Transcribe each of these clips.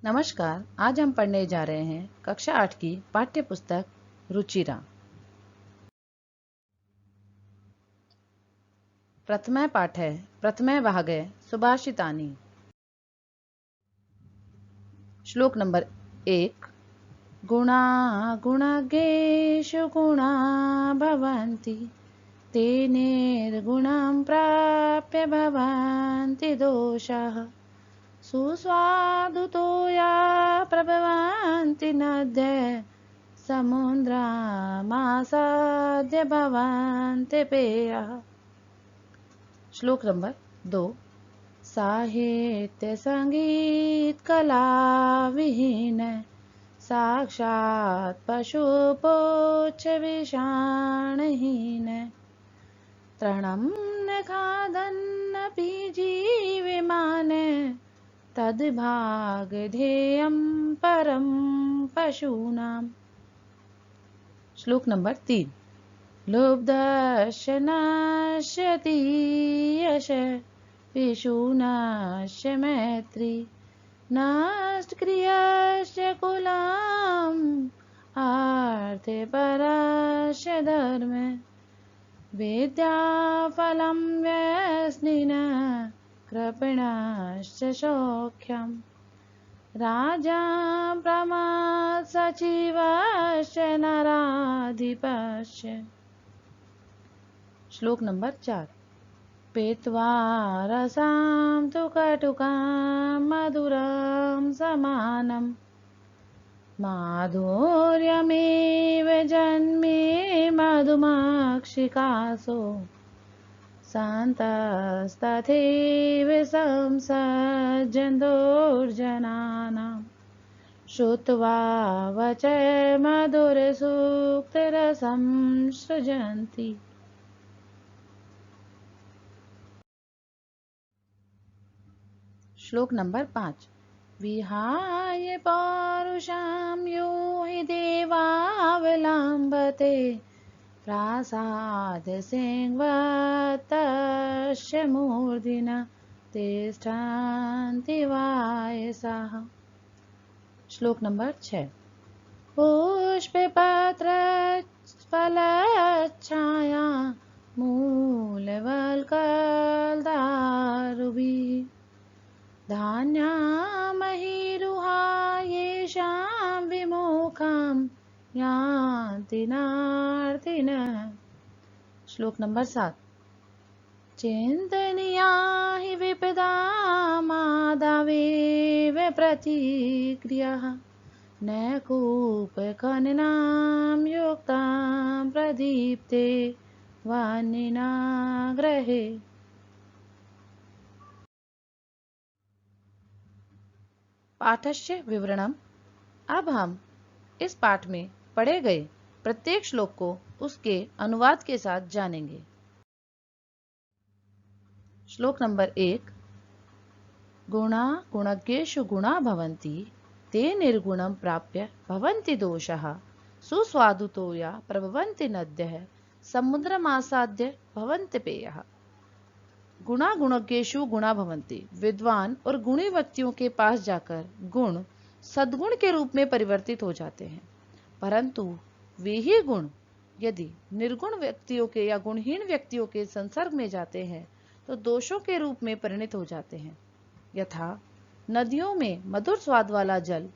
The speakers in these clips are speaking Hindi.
नमस्कार। आज हम पढ़ने जा रहे हैं कक्षा 8 की पाठ्य पुस्तक रुचिरा। प्रथम पाठ है प्रथम भागे सुभाषितानि। श्लोक नंबर 1। गुणा गुणज्ञेषु गुणा भवन्ति ते निर्गुणं प्राप्य भवन्ति दोषाः सुस्वादुतो या प्रभवन्ति नद्यः समुद्रामासाद्य भवन्ति पेयः। श्लोक नंबर 2। साहित्य संगीत कला विहीन साक्षात् पशुपुच्छ विषाणहीन तृणं न खादन्नपि जीवमान तद्भागधेयं परं पशूनाम्। श्लोक नंबर 3। लुब्धस्य नश्यति यशः पिशूनस्य मैत्री नष्टक्रियस्य कुलम् आर्थे परस्य धर्मे विद्याफलं व्यसनिनः कृपणश्च सौख्यम् राजा प्रमाद सचिवश्च नराधिपश्च। श्लोक नंबर 4। पीत्वा रसां तु कटुकां मधुरं समानं माधुर्यमेव जन्मे मधुमक्षिकासो सन्तस्तथैव संसज्जन्तोर्जनानां श्रुत्वा वचः मधुरसूक्तिरसं सृजन्ति। श्लोक नंबर 5। विहाय पौरुषं यो हि देवावलम्बते प्रासाद्य सिंहवत्तस्य मूर्धना तिष्ठन्ति वायसाः। श्लोक नंबर 6। पुष्पपत्रफलच्छाया मूलवल्कलदारुभिः धान्यामहिरुहा येषां विमुखां यान्ति नार्तिनः। श्लोक नंबर 7। चिन्तनीया हि विपदा माधवेव प्रतिक्रियाः न कूपखननां युक्तां प्रदीप्ते वह्निना ग्रहे। पाठस्य विवरणम। अब हम इस पाठ में पढ़े गए प्रत्येक श्लोक को उसके अनुवाद के साथ जानेंगे। श्लोक नंबर 1। गुणा गुणज्ञेषु गुणा भवन्ति ते निर्गुणं प्राप्य भवन्ति दोषाः सुस्वादुतो या प्रभवन्ति नद्यः समुद्रमासाद्य भवन्ति पेयः। गुणा गुणज्ञेषु गुणा भवन्ति। विद्वान और गुणी व्यक्तियों के पास जाकर गुण सद्गुण के रूप में परिवर्तित हो जाते हैं, परंतु वे ही गुण यदि निर्गुण व्यक्तियों के या गुणहीन व्यक्तियों के संसर्ग में जाते हैं तो दोषों के रूप में परिणत हो जाते हैं। यथा नदियों में मधुर स्वाद वाला जल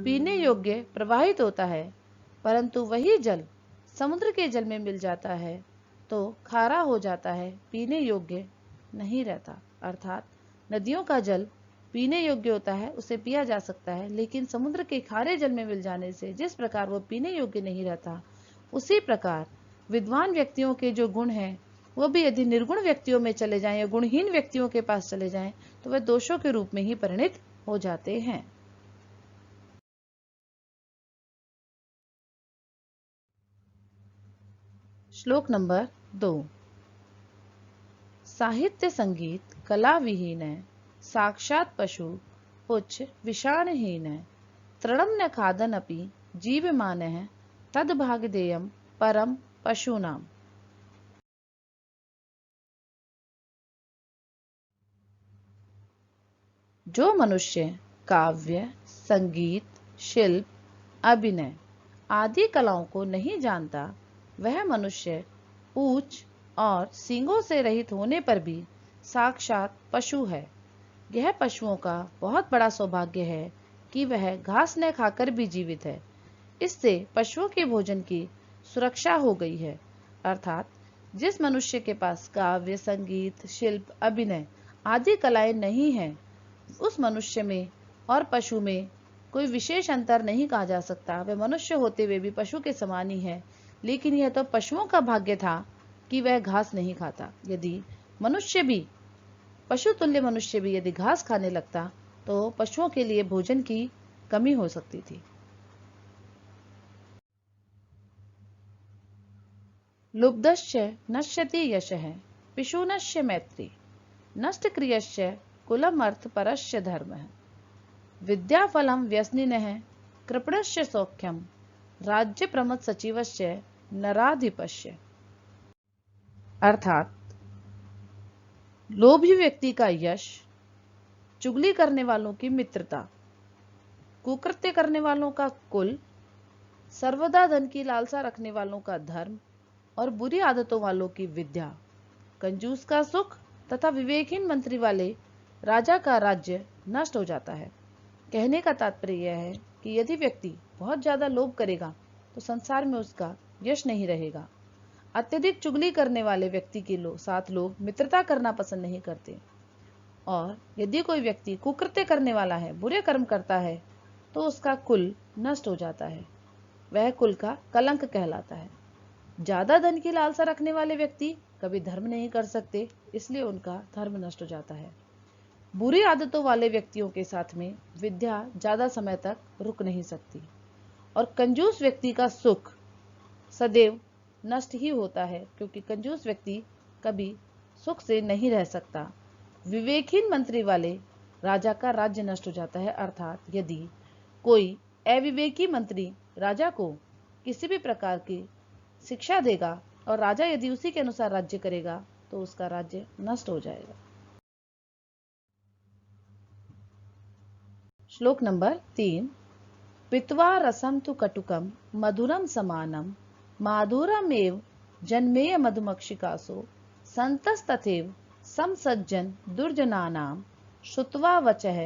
पीने योग्य प्रवाहित होता है, परंतु वही जल समुद्र के जल में मिल जाता है तो खारा हो जाता है, पीने योग्य नहीं रहता। अर्थात नदियों का जल पीने योग्य होता है, उसे पिया जा सकता है, लेकिन समुद्र के खारे जल में मिल जाने से जिस प्रकार वो पीने योग्य नहीं रहता, उसी प्रकार विद्वान व्यक्तियों के जो गुण हैं वो भी यदि निर्गुण व्यक्तियों में चले जाएं या गुणहीन व्यक्तियों के पास चले जाएं तो वे दोषों के रूप में ही परिणत हो जाते हैं। श्लोक नंबर 2। साहित्य संगीत कला विहीन है साक्षात पशु पुच्छ विषाणहीन है तृणम न खादन अपि जीवमान है तद्भागधेयम परम पशूनाम। जो मनुष्य काव्य, संगीत, शिल्प, अभिनय आदि कलाओं को नहीं जानता, वह मनुष्य पूंछ और सींगों से रहित होने पर भी साक्षात पशु है। यह पशुओं का बहुत बड़ा सौभाग्य है कि वह घास न खाकर भी जीवित है। इससे पशुओं के भोजन की सुरक्षा हो गई है। अर्थात जिस मनुष्य के पास काव्य, संगीत, शिल्प, अभिनय आदि कलाएं नहीं हैं, उस मनुष्य में और पशु में कोई विशेष अंतर नहीं कहा जा सकता। वह मनुष्य होते हुए भी पशु के समान ही है। लेकिन यह तो पशुओं का भाग्य था कि वह घास नहीं खाता। यदि मनुष्य भी, पशु तुल्य मनुष्य भी यदि घास खाने लगता तो पशुओं के लिए भोजन की कमी हो सकती थी। लुब्धश्च नश्यति यशः पिशूनश्च मैत्री नष्ट क्रियश्च कुलम अर्थ परश्च धर्मः विद्याफलम व्यसनिनः कृपणश्च सौख्यम राज्य प्रमथ सचिवश्च नराधिपश्च। अर्थात लोभी व्यक्ति का यश, चुगली करने वालों की मित्रता, कुकृत्य करने वालों का कुल, सर्वदा धन की लालसा रखने वालों का धर्म और बुरी आदतों वालों की विद्या, कंजूस का सुख तथा विवेकहीन मंत्री वाले राजा का राज्य नष्ट हो जाता है। कहने का तात्पर्य यह है कि यदि व्यक्ति बहुत ज्यादा लोभ करेगा तो संसार में उसका यश नहीं रहेगा। अत्यधिक चुगली करने वाले व्यक्ति के साथ लोग मित्रता करना पसंद नहीं करते। और यदि कोई व्यक्ति कुकृत्य करने वाला है, बुरे कर्म करता है, तो उसका कुल नष्ट हो जाता है। वह कुल का कलंक कहलाता है। ज्यादा धन की लालसा रखने वाले व्यक्ति कभी धर्म नहीं कर सकते, इसलिए उनका धर्म नष्ट हो जाता है। बुरी आदतों वाले व्यक्तियों के साथ में विद्या ज्यादा समय तक रुक नहीं सकती। और कंजूस व्यक्ति का सुख सदैव नष्ट ही होता है, क्योंकि कंजूस व्यक्ति कभी सुख से नहीं रह सकता। विवेकहीन मंत्री वाले राजा का राज्य नष्ट हो जाता है। अर्थात यदि कोई अविवेकी मंत्री राजा को किसी भी प्रकार की शिक्षा देगा और राजा यदि उसी के अनुसार राज्य करेगा तो उसका राज्य नष्ट हो जाएगा। श्लोक नंबर 3। पित्वा रसम तु कटुकम मधुरम समानम माधुरमेव जन्मेय मधुमक्षिकासो संतस्तथैव समसज्जन दुर्जनानां श्रुत्वा वचः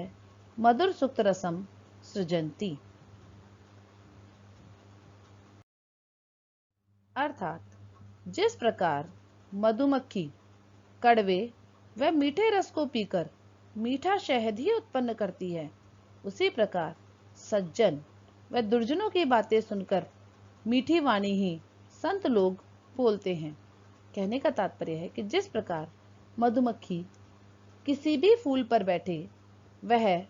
मधुर सुक्त रसम सृजन्ति। अर्थात जिस प्रकार मधुमक्खी कड़वे व मीठे रस को पीकर मीठा शहद ही उत्पन्न करती है, उसी प्रकार सज्जन व दुर्जनों की बातें सुनकर मीठी वाणी ही संत लोग बोलते हैं। कहने का तात्पर्य है कि जिस प्रकार मधुमक्खी किसी भी फूल पर बैठे, वह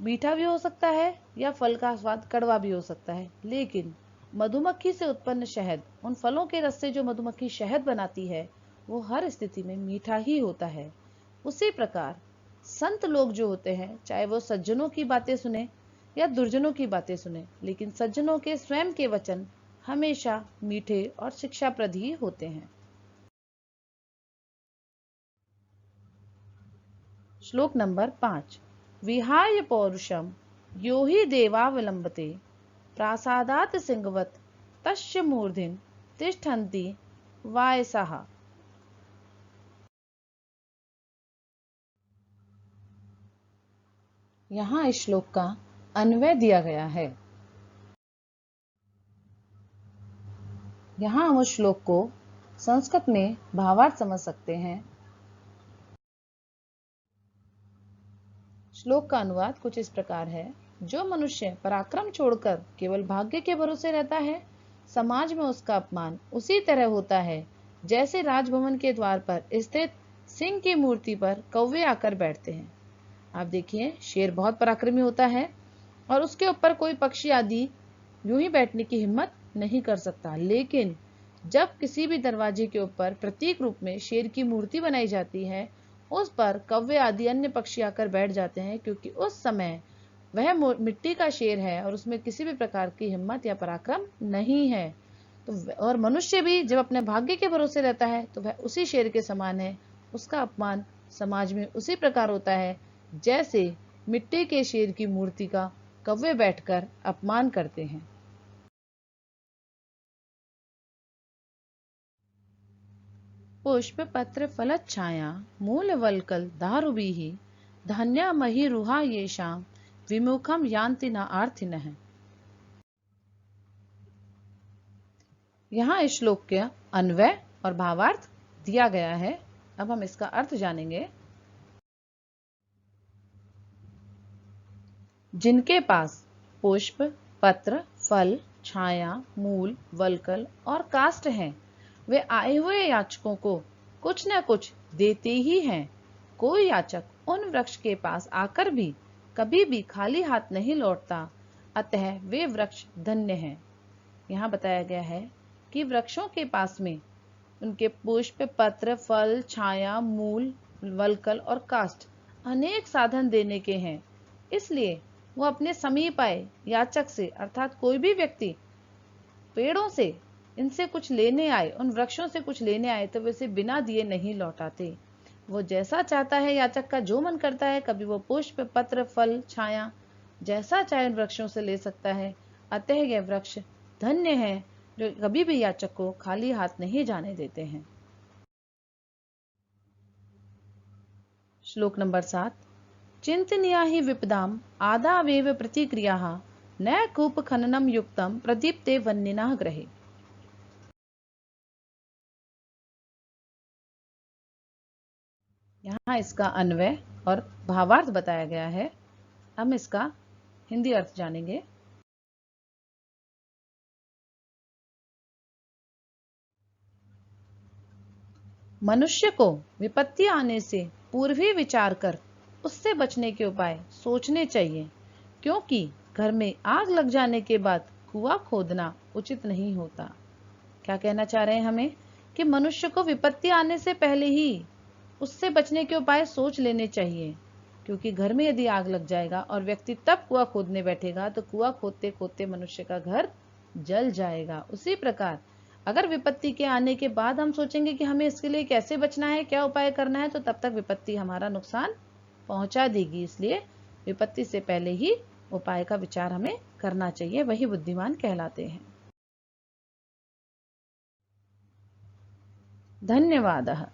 मीठा भी हो सकता है या फल का स्वाद कड़वा भी हो सकता है, लेकिन मधुमक्खी से उत्पन्न शहद, उन फलों के रस से जो मधुमक्खी शहद बनाती है, वो हर स्थिति में मीठा ही होता है। उसी प्रकार संत लोग जो होते हैं, चाहे वो सज्जनों की बातें सुने या दुर्जनों की बातें सुने, लेकिन सज्जनों के स्वयं के वचन हमेशा मीठे और शिक्षाप्रद ही होते हैं। श्लोक नंबर 5। विहाय पौरुषम यो हि देवावलंबते प्रासादात् सिंहवत् तस्य मूर्धिन तिष्ठन्ति वायसाः। यहाँ इस श्लोक का अन्वय दिया गया है। यहाँ हम उस श्लोक को संस्कृत में भावार्थ समझ सकते हैं। श्लोक का अनुवाद कुछ इस प्रकार है। जो मनुष्य पराक्रम छोड़कर केवल भाग्य के भरोसे रहता है, समाज में उसका अपमान उसी तरह होता है जैसे राजभवन के द्वार पर स्थित सिंह की मूर्ति पर कौवे आकर बैठते हैं। आप देखिए, शेर बहुत पराक्रमी होता है और उसके ऊपर कोई पक्षी आदि यूं ही बैठने की हिम्मत नहीं कर सकता, लेकिन जब किसी भी दरवाजे के ऊपर प्रतीक रूप में शेर की मूर्ति बनाई जाती है, उस पर कौवे आदि अन्य पक्षी आकर बैठ जाते हैं, क्योंकि उस समय वह मिट्टी का शेर है और उसमें किसी भी प्रकार की हिम्मत या पराक्रम नहीं है। तो और मनुष्य भी जब अपने भाग्य के भरोसे रहता है तो वह उसी शेर के समान है। उसका अपमान समाज में उसी प्रकार होता है जैसे मिट्टी के शेर की मूर्ति का कव्वे बैठकर अपमान करते हैं। पुष्प पत्र फलच्छाया मूलवल्कल दारुभिः धन्यामहिरुहा येषां विमुखम यान्ति न आर्थिनः। यहाँ इस श्लोक के अन्वय और भावार्थ दिया गया है। अब हम इसका अर्थ जानेंगे। जिनके पास पुष्प, पत्र, फल, छाया, मूल, वल्कल और काष्ठ हैं, वे आए हुए याचकों को कुछ न कुछ देते ही हैं। कोई याचक उन वृक्ष के पास आकर भी कभी भी खाली हाथ नहीं लौटता, अतः वे वृक्ष धन्य हैं। यहाँ बताया गया है कि वृक्षों के पास में उनके पुष्प, पत्र, फल, छाया, मूल, वल्कल और काष्ठ अनेक साधन देने के हैं, इसलिए वो अपने समीप आए याचक से अर्थात कोई भी व्यक्ति पेड़ों से इनसे कुछ लेने आए, उन वृक्षों से कुछ लेने आए, तो वे इसे बिना दिए नहीं लौटाते। वो जैसा चाहता है, याचक का जो मन करता है, कभी वो पुष्प, पत्र, फल, छाया जैसा चाहे उन वृक्षों से ले सकता है। अतः यह वृक्ष धन्य है जो कभी भी याचक को खाली हाथ नहीं जाने देते हैं। श्लोक नंबर 7। चिंतनीया हि विपदाम आदावेव प्रतिक्रियाः न कूप खननम युक्तम प्रदीप्ते वह्निनः ग्रहे। यहाँ इसका अन्वय और भावार्थ बताया गया है। हम इसका हिंदी अर्थ जानेंगे। मनुष्य को विपत्ति आने से पूर्व ही विचार कर उससे बचने के उपाय सोचने चाहिए, क्योंकि घर में आग लग जाने के बाद कुआं खोदना उचित नहीं होता। क्या कहना चाह रहे हैं हमें कि मनुष्य को विपत्ति आने से पहले ही उससे बचने के उपाय सोच लेने चाहिए, क्योंकि घर में यदि आग लग जाएगा और व्यक्ति तब कुआं खोदने बैठेगा तो कुआं खोदते खोदते मनुष्य का घर जल जाएगा। उसी प्रकार अगर विपत्ति के आने के बाद हम सोचेंगे कि हमें इसके लिए कैसे बचना है, क्या उपाय करना है, तो तब तक विपत्ति हमारा नुकसान पहुंचा देगी। इसलिए विपत्ति से पहले ही उपाय का विचार हमें करना चाहिए, वही बुद्धिमान कहलाते हैं। धन्यवादः।